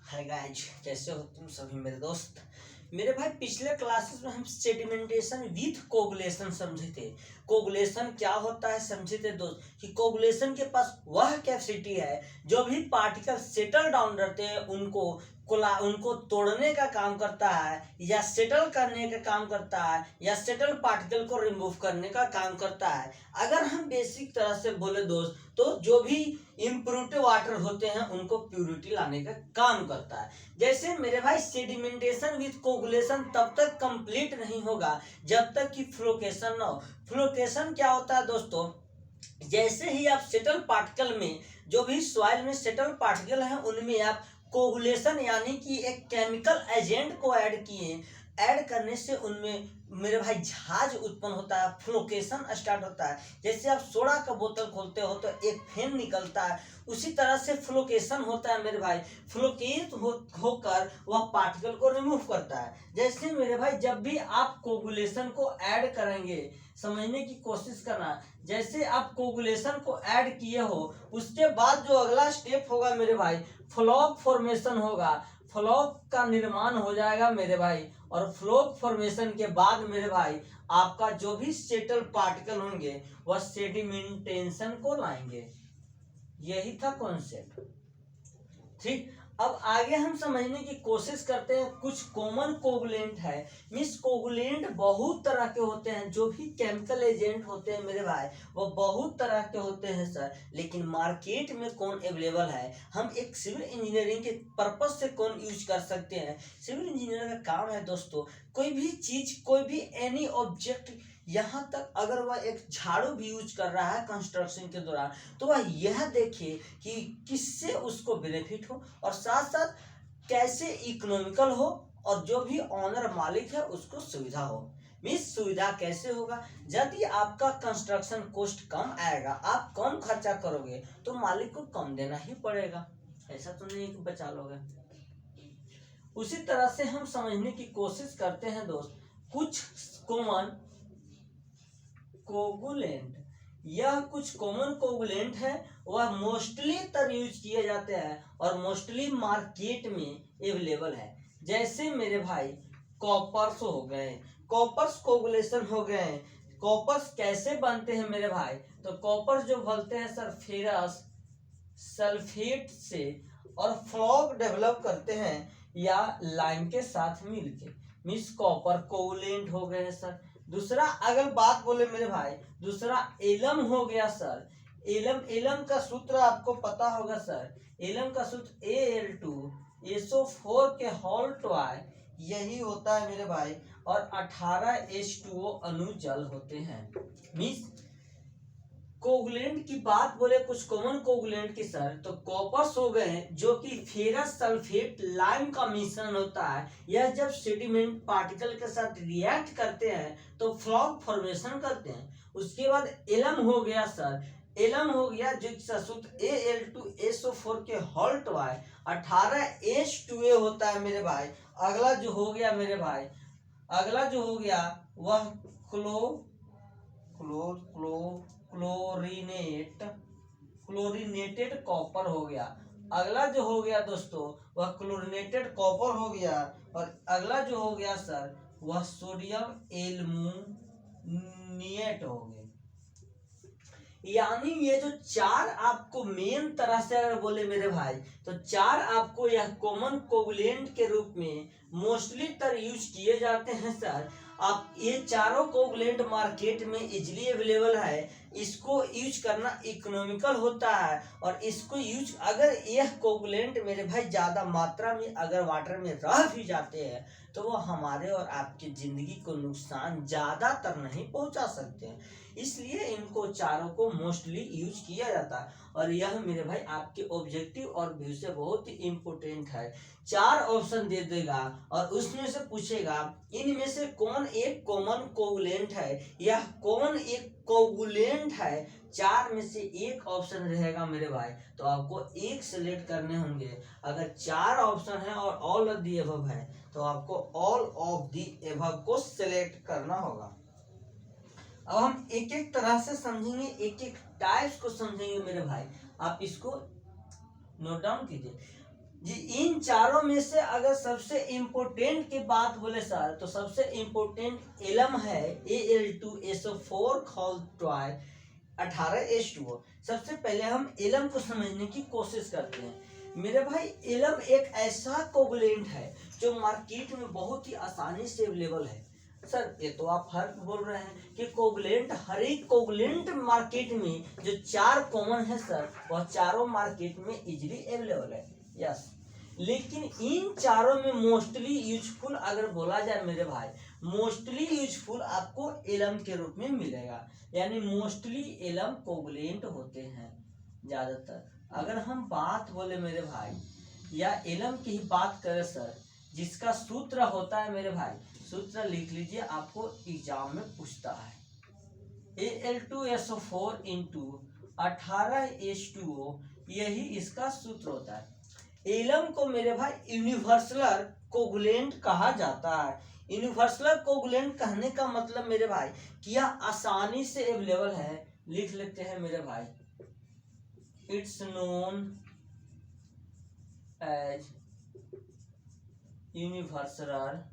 Hi guys, कैसे हो तुम सभी मेरे दोस्त। मेरे भाई पिछले क्लासेस में हम सेडिमेंटेशन विथ कोगुलेशन समझे थे। कोगुलेशन क्या होता है समझे थे दोस्त, कि कोगुलेशन के पास वह कैपेसिटी है जो भी पार्टिकल सेटल डाउन रहते हैं उनको तोड़ने का काम करता है, या सेटल करने का काम करता है, या सेटल पार्टिकल को रिमूव करने का काम करता है। अगर हम बेसिक तरह से बोले दोस्त, तो जो भी इम्प्योरिटी वाटर होते हैं उनको प्यूरिटी लाने का काम करता है। जैसे मेरे भाई सेडिमेंटेशन विथ कोगुलेशन तब तक कंप्लीट नहीं होगा जब तक कि फ्लोकेशन ना हो। फ्लोकेशन क्या होता है दोस्तों, जैसे ही आप सेटल पार्टिकल में, जो भी सॉइल में सेटल पार्टिकल हैं उनमें आप कोगुलेशन यानी कि एक केमिकल एजेंट को ऐड किए, ऐड करने से उनमें मेरे भाई झाज उत्पन्न होता है, फ्लोकेशन स्टार्ट होता है। जैसे आप सोडा का बोतल खोलते हो तो एक फेन निकलता है, उसी तरह से फ्लोकेशन होता है मेरे भाई। फ्लोकेट होकर वह पार्टिकल को रिमूव करता है। जैसे मेरे भाई जब भी आप कोगुलेशन को ऐड करेंगे, समझने की कोशिश करना, जैसे आप कोगुलेशन को ऐड किए हो उसके बाद जो अगला स्टेप होगा मेरे भाई, फ्लॉक फॉर्मेशन होगा। फ्लॉक का निर्माण हो जाएगा मेरे भाई, और फ्लॉक फॉर्मेशन के बाद मेरे भाई आपका जो भी सेटल पार्टिकल होंगे वह सेडिमेंटेशन को लाएंगे। यही था कॉन्सेप्ट। ठीक, अब आगे हम समझने की कोशिश करते हैं। कुछ कॉमन कोगुलेंट है। मीन्स कोगुलेंट बहुत तरह के होते हैं, जो भी केमिकल एजेंट होते हैं मेरे भाई वो बहुत तरह के होते हैं सर। लेकिन मार्केट में कौन अवेलेबल है, हम एक सिविल इंजीनियरिंग के पर्पज से कौन यूज कर सकते हैं। सिविल इंजीनियर का काम है दोस्तों, कोई भी चीज, कोई भी एनी ऑब्जेक्ट, यहाँ तक अगर वह एक झाड़ू भी यूज कर रहा है कंस्ट्रक्शन के दौरान, तो वह यह देखे कि किससे उसको बेनिफिट हो और साथ साथ कैसे इकोनॉमिकल हो, और जो भी ऑनर मालिक है उसको सुविधा हो। मीन्स सुविधा कैसे होगा, यदि आपका कंस्ट्रक्शन कॉस्ट कम आएगा, आप कम खर्चा करोगे तो मालिक को कम देना ही पड़ेगा, ऐसा तो नहीं कि बचा लोगे। उसी तरह से हम समझने की कोशिश करते हैं दोस्त, कुछ कॉमन कोगुलेंट। यह कुछ कॉमन कोगुलेंट है, वह मोस्टली तर यूज किए जाते हैं और मोस्टली मार्केट में अवेलेबल है। जैसे मेरे भाई कॉपर्स हो गए, कॉपर्स कोगुलेशन हो गए। कॉपर्स कैसे बनते हैं मेरे भाई, तो कॉपर्स जो बनते हैं सर फेरस सल्फेट से, और फ्लॉग डेवलप करते हैं या लाइम के साथ मिलके, मीन्स कॉपर कोगुलेंट हो गए सर। दूसरा अगर बात बोले मेरे भाई, दूसरा एलम हो गया सर। एलम का सूत्र आपको पता होगा सर। एलम का सूत्र Al2SO4 के होल टॉय, यही होता है मेरे भाई, और 18 H2O अणु जल होते हैं। मीन्स कोगुलेंट की बात बोले कुछ कॉमन कोगुलेंट की सर, तो कॉपर्स हो गए जो कि फेरस सल्फेट लाइम का मिश्रण होता है। यह जब सेडिमेंट पार्टिकल के साथ रिएक्ट करते हैं तो फ्लॉक फॉर्मेशन करते हैं। उसके बाद एलम हो गया सर। एलम हो गया जो सूत्र Al2SO4 के होल टॉय, 18 H2A होता है मेरे भाई। अगला जो हो गया मेरे भाई, अगला जो हो गया वह क्लोरीनेटेड कॉपर हो गया। अगला जो हो गया दोस्तों वह क्लोरीनेटेड कॉपर हो गया, और अगला जो हो गया सर वह सोडियम एल्युमिनेट हो गया। यानी ये जो चार आपको मेन तरह से अगर बोले मेरे भाई, तो चार आपको यह कॉमन कोगुलेंट के रूप में मोस्टली तर यूज किए जाते हैं सर। आप ये चारों कोगुलेंट मार्केट में इजीली अवेलेबल है। इसको यूज करना इकोनॉमिकल होता है, और इसको यूज, अगर यह कोगुलेंट मेरे भाई ज्यादा मात्रा में अगर वाटर में रह भी जाते हैं तो वो हमारे और आपकी जिंदगी को नुकसान ज्यादातर नहीं पहुंचा सकते हैं। इसलिए इनको चारों को मोस्टली यूज किया जाता है, और यह मेरे भाई आपके ऑब्जेक्टिव और व्यू से बहुत ही इम्पोर्टेंट है। चार ऑप्शन दे देगा और उसमें से पूछेगा इनमें से कौन एक कॉमन कोगुलेंट है, यह कौन एक कोगुलेंट है। चार में से एक ऑप्शन रहेगा मेरे भाई, तो आपको एक सिलेक्ट करने होंगे। अगर चार ऑप्शन है और ऑल ऑफ दी अबव है तो आपको ऑल ऑफ दी अबव को सिलेक्ट करना होगा। अब हम एक एक तरह से समझेंगे, एक एक टाइप्स को समझेंगे मेरे भाई, आप इसको नोट डाउन कीजिए। जी इन चारों में से अगर सबसे इम्पोर्टेंट की बात बोले सर तो सबसे इम्पोर्टेंट एलम है Al2SO4 टॉय 18H2O। सबसे पहले हम एलम को समझने की कोशिश करते हैं। मेरे भाई एलम एक ऐसा कोवलेंट है जो मार्केट में बहुत ही आसानी से अवेलेबल है। सर ये तो आप हर बोल रहे हैं कि कोवलेंट, हर एक कोवलेंट मार्केट में जो चार कॉमन है सर वह चारों मार्केट में इजीली अवेलेबल है। यस, लेकिन इन चारों में मोस्टली यूजफुल अगर बोला जाए मेरे भाई, मोस्टली यूजफुल आपको एलम के रूप में मिलेगा, यानी मोस्टली एलम कोवलेंट होते हैं ज्यादातर। अगर हम बात बोले मेरे भाई या एलम की ही बात करें सर, जिसका सूत्र होता है मेरे भाई, सूत्र लिख लीजिए, आपको एग्जाम में पूछता है Al2SO4 इंटू 18H2O, यही इसका सूत्र होता है। एलम को मेरे भाई यूनिवर्सल कोगुलेंट कहा जाता है। यूनिवर्सल कोगुलेंट कहने का मतलब मेरे भाई कि यह आसानी से अवेलेबल है। लिख लेते हैं मेरे भाई, it's known as universal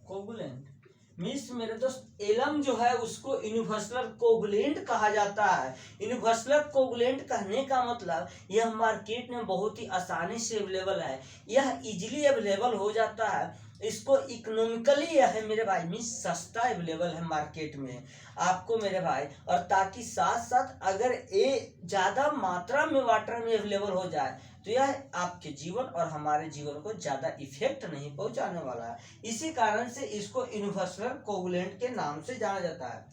coagulant. Means मेरे दोस्त एलम जो है उसको यूनिवर्सल कोगुलेंट कहा जाता है। यूनिवर्सल कोगुलेंट कहने का मतलब यह मार्केट में बहुत ही आसानी से अवेलेबल है, यह इजीली अवेलेबल हो जाता है, इसको इकोनॉमिकली है मेरे भाई, मीन्स सस्ता अवेलेबल है मार्केट में आपको मेरे भाई। और ताकि साथ साथ अगर ये ज्यादा मात्रा में वाटर में अवेलेबल हो जाए तो यह आपके जीवन और हमारे जीवन को ज्यादा इफेक्ट नहीं पहुंचाने वाला है। इसी कारण से इसको यूनिवर्सल कोगुलेंट के नाम से जाना जाता है।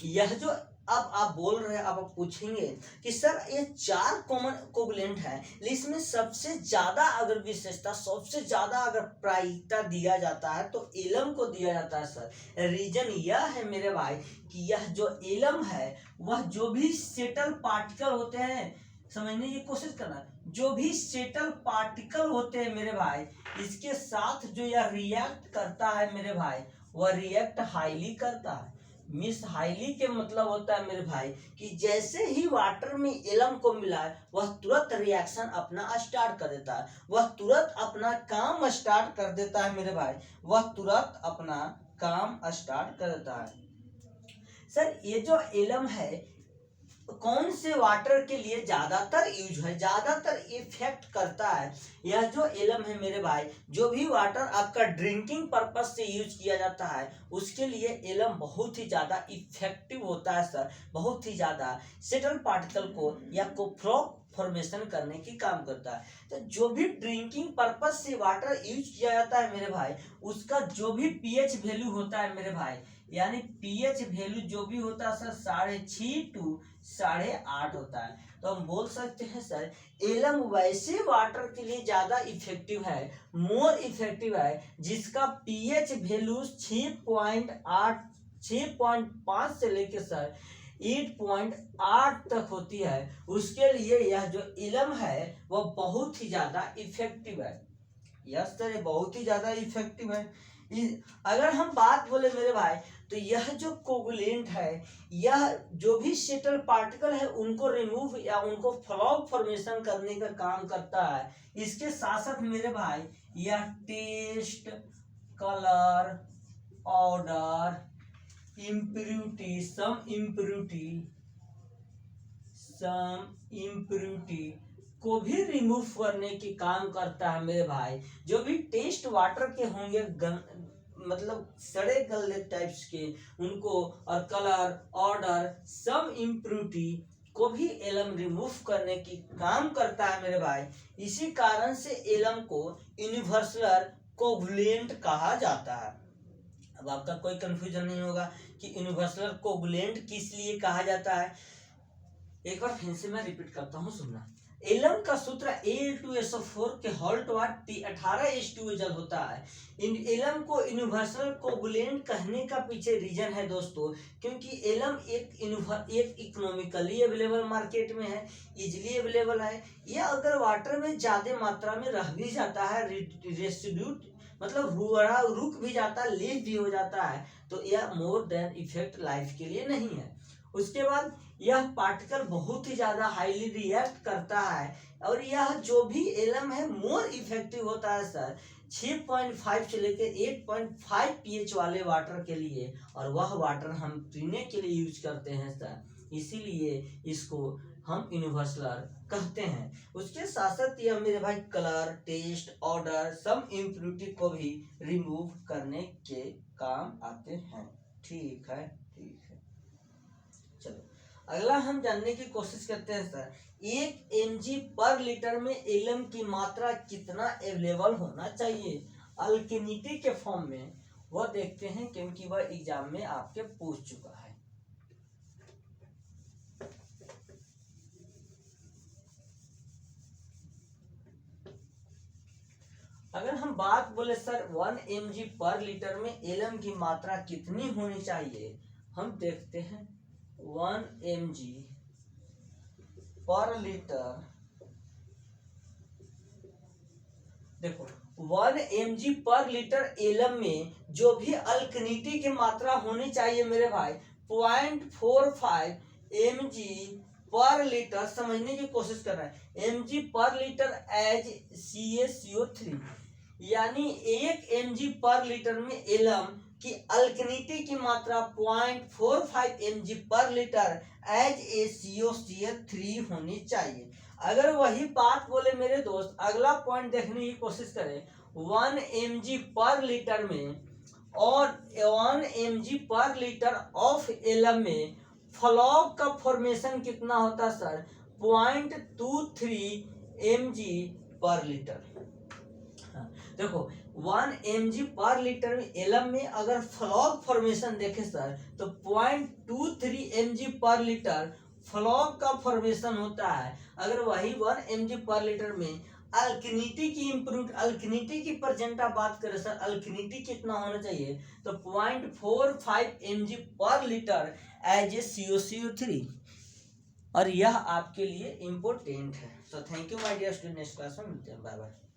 यह जो अब आप बोल रहे हैं, अब आप पूछेंगे कि सर ये चार कॉमन कोगुलेंट है, इसमें सबसे ज्यादा अगर विशेषता, सबसे ज्यादा अगर प्रायिकता दिया जाता है तो एलम को दिया जाता है सर। रीजन यह है मेरे भाई कि यह जो एलम है वह जो भी सेटल पार्टिकल होते हैं, समझने की कोशिश करना, जो भी सेटल पार्टिकल होते हैं मेरे भाई, इसके साथ जो यह रिएक्ट करता है मेरे भाई, वह रिएक्ट हाईली करता है। मिस हाईली के मतलब होता है मेरे भाई कि जैसे ही वाटर में एलम को मिला है वह तुरंत रिएक्शन अपना स्टार्ट कर देता है, वह तुरंत अपना काम स्टार्ट कर देता है मेरे भाई, वह तुरंत अपना काम स्टार्ट कर देता है। सर ये जो एलम है कौन से वाटर के लिए ज्यादातर यूज है, ज्यादातर इफेक्ट करता है? यह जो एलम है मेरे भाई, जो भी वाटर आपका ड्रिंकिंग पर्पज से यूज किया जाता है उसके लिए एलम बहुत ही ज्यादा इफेक्टिव होता है सर, बहुत ही ज्यादा सेटल पार्टिकल को या कोफ्रॉग फॉर्मेशन करने की काम करता है। तो जो भी ड्रिंकिंग पर्पज से वाटर यूज किया जाता है मेरे भाई, उसका जो भी पीएच वैल्यू होता है मेरे भाई, यानी पीएच वैल्यू जो भी होता है सर 6.5 to 8.5 होता है। तो हम बोल सकते हैं सर एलम वैसे वाटर के लिए ज्यादा इफेक्टिव है, मोर इफेक्टिव है, जिसका पीएच वैल्यू 6.8 6.5 से लेके सर 8.8 तक होती है। उसके लिए यह जो एलम है वह बहुत ही ज्यादा इफेक्टिव है। यस सर, ये बहुत ही ज्यादा इफेक्टिव है। अगर हम बात बोले मेरे भाई तो यह जो कोगुलेंट है, यह जो भी सेटल पार्टिकल है उनको रिमूव या उनको फ्लॉग फॉर्मेशन करने का काम करता है। इसके साथ साथ मेरे भाई यह टेस्ट, कलर, ऑर्डर, इम्प्यूरिटी, सम इम्प्यूरिटी को भी रिमूव करने की काम करता है मेरे भाई। जो भी टेस्ट वाटर के होंगे मतलब सड़े गले टाइप्स के, उनको, और कलर, ऑर्डर, सम इम्प्यूरिटी को भी एलम रिमूव करने की काम करता है मेरे भाई। इसी कारण से एलम को यूनिवर्सल कोगुलेंट कहा जाता है। अब आपका कोई कंफ्यूजन नहीं होगा कि यूनिवर्सल कोगुलेंट किस लिए कहा जाता है। एक बार फिर से मैं रिपीट करता हूँ, सुनना। एलम का सूत्र Al2SO4 के होल टॉट T18H2O जल होता है। इन एलम को यूनिवर्सल कोगुलेंट कहने का पीछे रीजन है दोस्तों, क्योंकि एलम एक इकोनॉमिकली अवेलेबल मार्केट में है, इजीली अवेलेबल है। यह अगर वाटर में ज्यादा मात्रा में रह भी जाता है, रेसिड्यूट मतलब रुक भी जाता है, लीव भी हो जाता है, तो यह मोर देन इफेक्ट लाइफ के लिए नहीं है। उसके बाद यह पार्टिकल बहुत ही ज्यादा हाईली रिएक्ट करता है और यह जो भी एलम है मोर इफेक्टिव होता है सर 6.5 से लेकर 8.5 pH वाले वाटर के लिए, और वह वाटर हम पीने के लिए यूज करते हैं सर, इसीलिए इसको हम यूनिवर्सल कहते हैं। उसके साथ साथ यह मेरे भाई कलर, टेस्ट, ऑर्डर, सम इम्प्योरिटी को भी रिमूव करने के काम आते हैं। ठीक है, ठीक है। चलो अगला हम जानने की कोशिश करते हैं सर, 1 mg पर लीटर में एलम की मात्रा कितना अवेलेबल होना चाहिए अल्केनिटी के फॉर्म में, वह देखते हैं क्योंकि वह एग्जाम में आपके पूछ चुका है। अगर हम बात बोले सर 1 mg पर लीटर में एलम की मात्रा कितनी होनी चाहिए, हम देखते हैं 1 mg पर लीटर, देखो 1 mg पर लीटर एलम में जो भी अल्कनिटी की मात्रा होनी चाहिए मेरे भाई 0.45 mg पर लीटर, समझने की कोशिश कर रहा है, mg पर लीटर एज CaCO3, यानी 1 mg पर लीटर में एलम की अल्कनिटी की मात्रा 0.45 mg पर लीटर एज CaCO3 होनी चाहिए। अगर वही बात बोले मेरे दोस्त, अगला पॉइंट देखने की कोशिश करें, 1 mg पर लीटर में और 1 mg पर लीटर ऑफ एलम में फ्लॉग का फॉर्मेशन कितना होता है सर 0.23 mg पर लीटर। देखो 1 mg पर लीटर में एलम में अगर फ्लॉग फॉर्मेशन देखे सर तो 0.23 mg पर लीटर फ्लॉग का फॉर्मेशन होता है। अगर वही 1 mg पर लीटर में अल्कनिटी की इम्प्रूव अल्कनिटी की परसेंट आप बात करें सर, अल्कनिटी कितना होना चाहिए तो 0.45 mg पर लीटर एज CaCO3, और यह आपके लिए इम्पोर्टेंट है। So thank you my dear student, next class में मिलते हैं, बाय बाय।